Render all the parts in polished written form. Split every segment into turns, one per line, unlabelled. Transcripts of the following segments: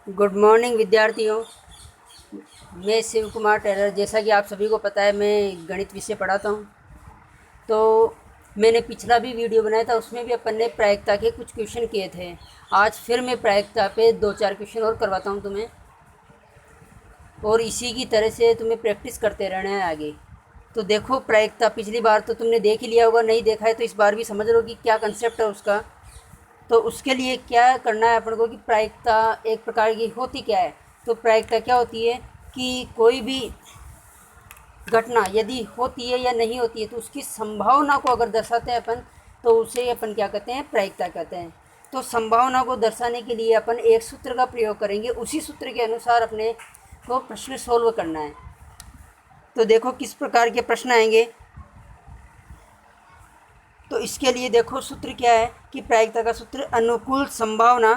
Good morning विद्यार्थियों। मैं Shiv Kumar Taylor. जैसा कि आप सभी को पता है, मैं गणित विषय पढ़ाता हूँ। तो मैंने पिछला भी वीडियो बनाया था, उसमें भी अपन ने प्रायिकता के कुछ क्वेश्चन किए थे। आज फिर मैं प्रायिकता पे 2-4 क्वेश्चन और करवाता हूँ तुम्हें, और इसी की तरह से तुम्हें प्रैक्टिस करते रहना है आगे। तो देखो, प्रायिकता पिछली बार तो तुमने देख ही लिया होगा, नहीं देखा है तो इस बार भी समझ लो कि क्या कंसेप्ट है उसका। तो उसके लिए क्या करना है अपन को कि प्रायिकता एक प्रकार की होती क्या है। तो प्रायिकता क्या होती है कि कोई भी घटना यदि होती है या नहीं होती है, तो उसकी संभावना को अगर दर्शाते हैं अपन, तो उसे अपन क्या कहते हैं, प्रायिकता कहते हैं। तो संभावना को दर्शाने के लिए अपन एक सूत्र का प्रयोग करेंगे, उसी सूत्र के अनुसार अपने को प्रश्न सोल्व करना है। तो देखो किस प्रकार के प्रश्न आएंगे। तो इसके लिए देखो सूत्र क्या है कि प्रायिकता का सूत्र अनुकूल संभावना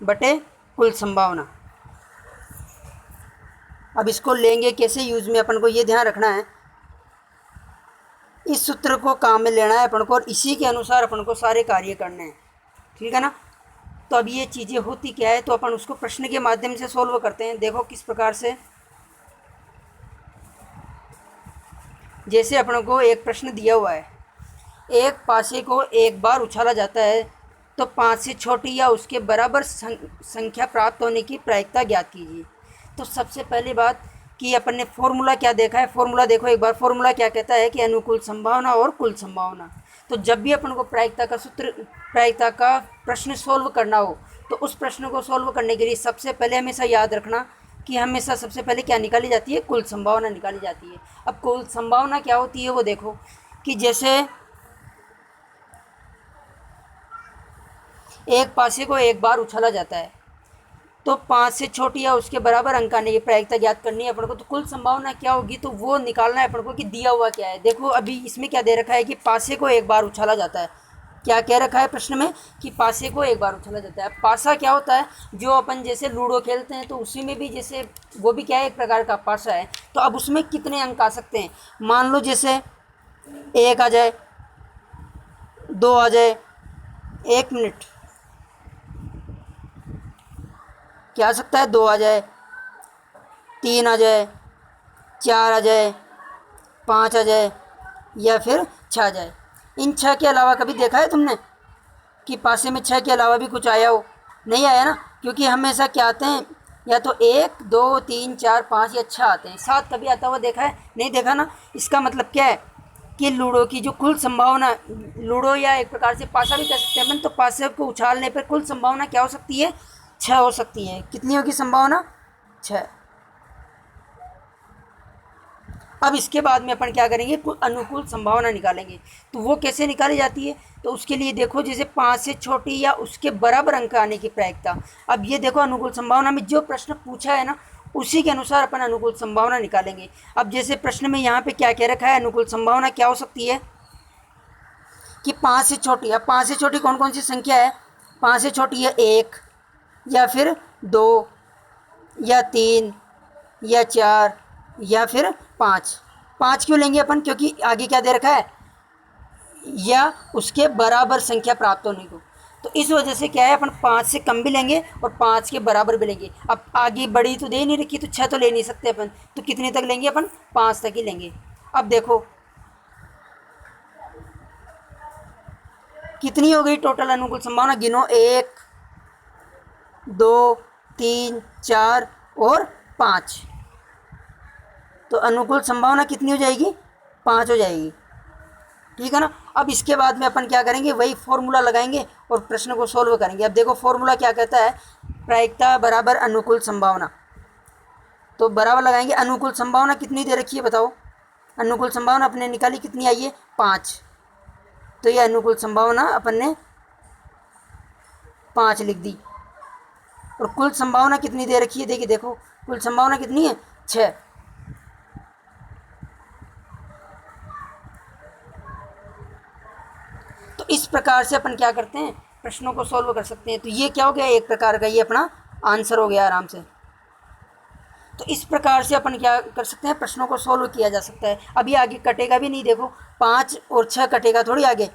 बटे कुल संभावना। अब इसको लेंगे कैसे यूज में, अपन को ये ध्यान रखना है, इस सूत्र को काम में लेना है अपन को, और इसी के अनुसार अपन को सारे कार्य करने हैं। ठीक है ना। तो अब ये चीज़ें होती क्या है, तो अपन उसको प्रश्न के माध्यम से सोल्व करते हैं। देखो किस प्रकार से। जैसे अपन को एक प्रश्न दिया हुआ है, एक पासे को एक बार उछाला जाता है तो 5 से छोटी या उसके बराबर संख्या प्राप्त होने की प्रायिकता ज्ञात कीजिए। तो सबसे पहली बात कि अपन ने फॉर्मूला क्या देखा है, फॉर्मूला देखो एक बार। फॉर्मूला क्या कहता है कि अनुकूल संभावना और कुल संभावना। तो जब भी अपन को प्रायिकता का सूत्र, प्रायिकता का प्रश्न सोल्व करना हो, तो उस प्रश्न को सोल्व करने के लिए सबसे पहले हमेशा याद रखना कि हमेशा सबसे पहले क्या निकाली जाती है, कुल संभावना निकाली जाती है। अब कुल संभावना क्या होती है वो देखो कि जैसे एक पासे को एक बार उछाला जाता है तो 5 से छोटी या उसके बराबर अंक आने की प्रायिकता ज्ञात करनी है अपन को। तो कुल संभावना क्या होगी, तो वो निकालना है अपन को कि दिया हुआ क्या है। देखो अभी इसमें क्या दे रखा है कि पासे को एक बार उछाला जाता है। क्या कह रखा है प्रश्न में कि पासे को एक बार उछाला जाता है। पासा क्या होता है, जो अपन जैसे लूडो खेलते हैं तो उसी में भी जैसे वो भी क्या है, एक प्रकार का पासा है। तो अब उसमें कितने अंक आ सकते हैं, मान लो जैसे 1 आ जाए, 2 आ जाए, 1 मिनट, क्या आ सकता है, 2 आ जाए, 3 आ जाए, 4 आ जाए, 5 आ जाए, या फिर 6 आ जाए। इन 6 के अलावा कभी देखा है तुमने कि पासे में 6 के अलावा भी कुछ आया हो? नहीं आया ना, क्योंकि हमेशा क्या आते हैं, या तो 1, 2, 3, 4, 5 या 6 आते हैं। 7 कभी आता हुआ देखा है? नहीं देखा ना। इसका मतलब क्या है कि लूडो की जो कुल संभावना, लूडो या एक प्रकार से पासा भी कह सकते हैं अपन, तो पासे को उछालने पर कुल संभावना क्या हो सकती है, 6 हो सकती है। कितनी होगी संभावना, 6। अब इसके बाद में अपन क्या करेंगे, अनुकूल संभावना निकालेंगे। तो वो कैसे निकाली जाती है, तो उसके लिए देखो जैसे 5 से छोटी या उसके बराबर अंक आने की प्रायिकता। अब ये देखो अनुकूल संभावना में जो प्रश्न पूछा है ना, उसी के अनुसार अपन अनुकूल संभावना निकालेंगे। अब जैसे प्रश्न में यहाँ पे क्या कह रखा है, अनुकूल संभावना क्या हो सकती है कि 5 से छोटी। अब 5 से छोटी कौन कौन सी संख्या है, 5 से छोटी है 1, या फिर 2, या 3, या 4, या फिर 5। 5 क्यों लेंगे अपन, क्योंकि आगे क्या दे रखा है, या उसके बराबर संख्या प्राप्त होने को। तो इस वजह से क्या है, अपन 5 से कम भी लेंगे और 5 के बराबर भी लेंगे। अब आगे बड़ी तो दे नहीं रखी, तो 6 तो ले नहीं सकते अपन, तो कितने तक लेंगे अपन, 5 तक ही लेंगे। अब देखो कितनी हो गई टोटल अनुकूल संभावना, गिनो, 1, 2, 3, 4 और 5। तो अनुकूल संभावना कितनी हो जाएगी, 5 हो जाएगी। ठीक है ना। अब इसके बाद में अपन क्या करेंगे, वही फॉर्मूला लगाएंगे और प्रश्न को सोल्व करेंगे। अब देखो फॉर्मूला क्या कहता है, प्रायिकता बराबर अनुकूल संभावना। तो बराबर लगाएंगे, अनुकूल संभावना कितनी दे रखी है बताओ, अनुकूल संभावना अपने निकाली कितनी आई है, 5। तो ये अनुकूल संभावना अपन ने 5 लिख दी। और कुल संभावना कितनी दे रखी है, देखिए देखो कुल संभावना कितनी है, 6। तो इस प्रकार से अपन क्या करते हैं, प्रश्नों को सॉल्व कर सकते हैं। तो ये क्या हो गया, एक प्रकार का ये अपना आंसर हो गया आराम से। तो इस प्रकार से अपन क्या कर सकते हैं, प्रश्नों को सॉल्व किया जा सकता है। अभी आगे कटेगा भी नहीं, देखो 5 और 6 कटेगा थोड़ी आगे,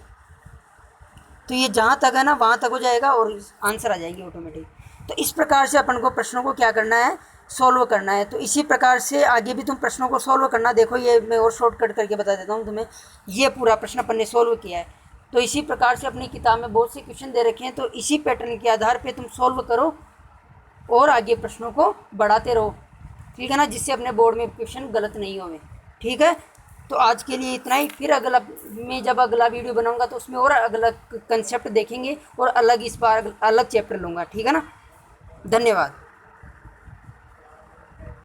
तो ये जहाँ तक है ना वहाँ तक हो जाएगा और आंसर आ जाएंगे ऑटोमेटिक। तो इस प्रकार से अपन को प्रश्नों को क्या करना है, सॉल्व करना है। तो इसी प्रकार से आगे भी तुम प्रश्नों को सॉल्व करना। देखो ये मैं और शॉर्टकट करके बता देता हूँ तुम्हें। ये पूरा प्रश्न अपन ने सॉल्व किया है। तो इसी प्रकार से अपनी किताब में बहुत से क्वेश्चन दे रखे हैं, तो इसी पैटर्न के आधार पर तुम सॉल्व करो और आगे प्रश्नों को बढ़ाते रहो, ठीक है ना, जिससे अपने बोर्ड में क्वेश्चन गलत नहीं होवे। ठीक है, तो आज के लिए इतना ही। फिर अगला मैं जब अगला वीडियो बनाऊंगा तो उसमें और अगला कंसेप्ट देखेंगे और अलग इस बार अलग चैप्टर लूँगा। ठीक है ना, धन्यवाद।